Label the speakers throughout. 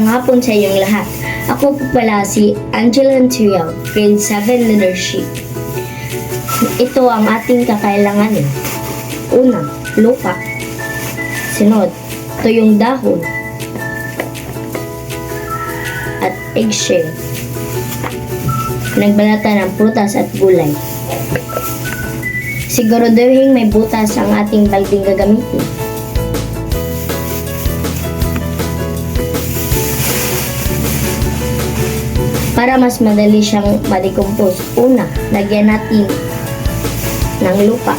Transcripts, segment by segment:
Speaker 1: Magandang hapon sa inyong lahat. Ako po pala si Angela Trial, grade 7 leadership. Ito ang ating kakailanganin. Una, lupa. Sunod, tuyong dahon. At eggshell. Nagbalatan ng prutas at gulay. Siguraduhin may butas ang ating balding gagamitin. Para mas madali siyang ma-decompose, una, lagyan natin ng lupa.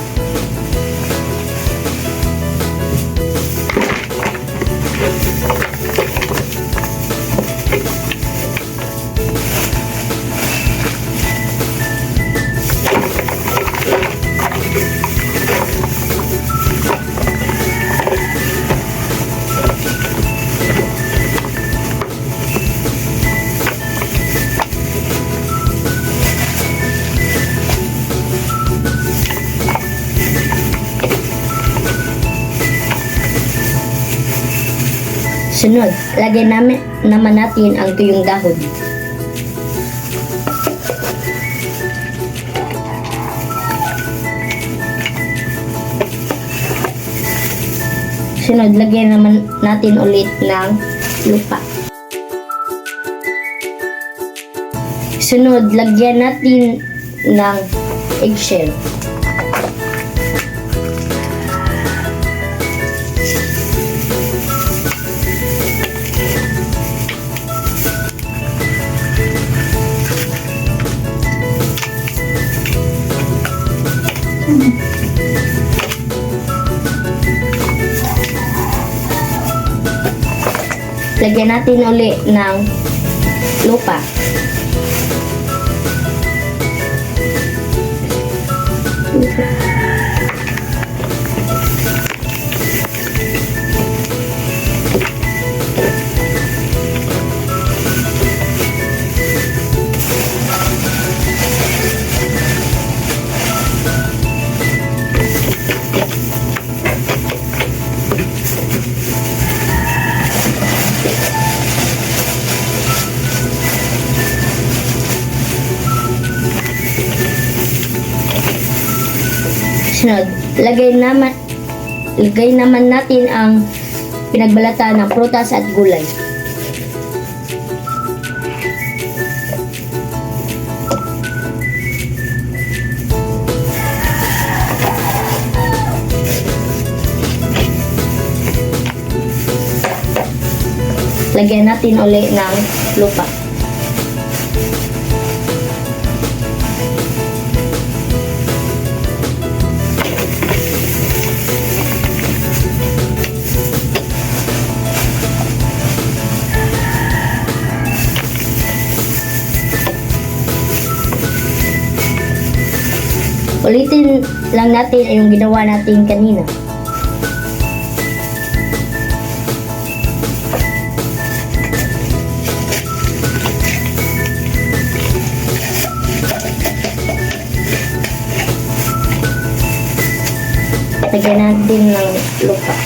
Speaker 1: Sunod, lagyan naman natin ang tuyong dahon. Sunod, lagyan naman natin ulit ng lupa. Sunod, lagyan natin ng eggshell. Lagyan natin uli ng lupa. Sunod, lagay naman natin ang pinagbalatan ng prutas at gulay. Lagyan natin ulit ng lupa. Ulitin lang natin yung ginawa natin kanina. Lagyan natin ng lupa.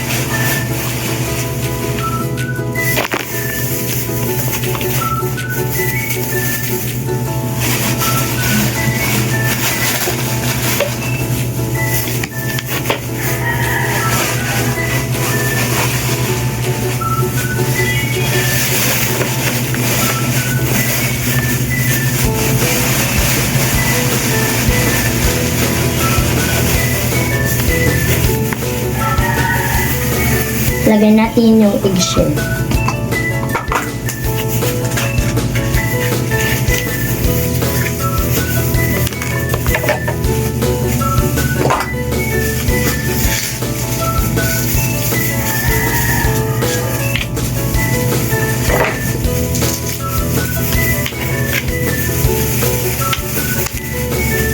Speaker 1: Lagyan natin yung eggshell.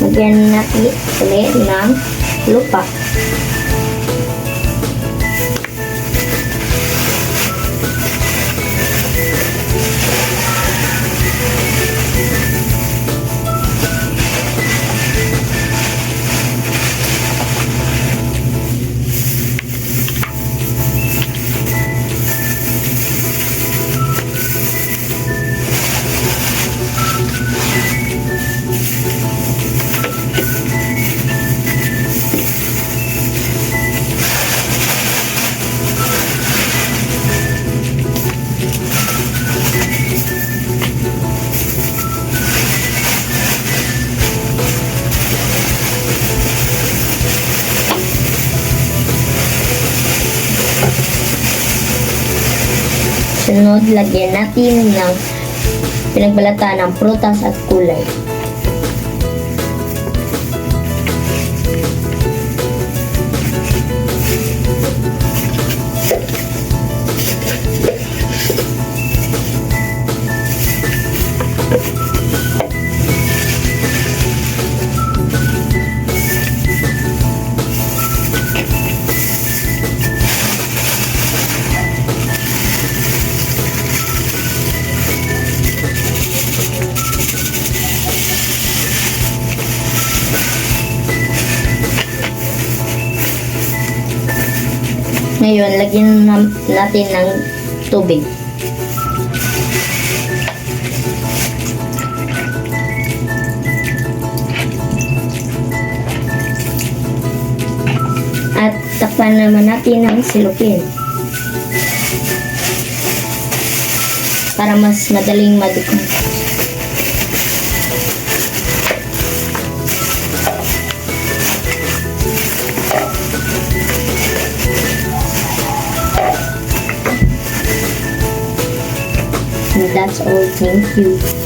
Speaker 1: Lagyan natin ulit ng lupa. Sunod, lagyan natin ng pinagbalatan ng prutas at kulay. Ngayon, lagyan natin ng tubig. At takpan naman natin ng silupin. Para mas madaling madecompose. And that's all. Thank you.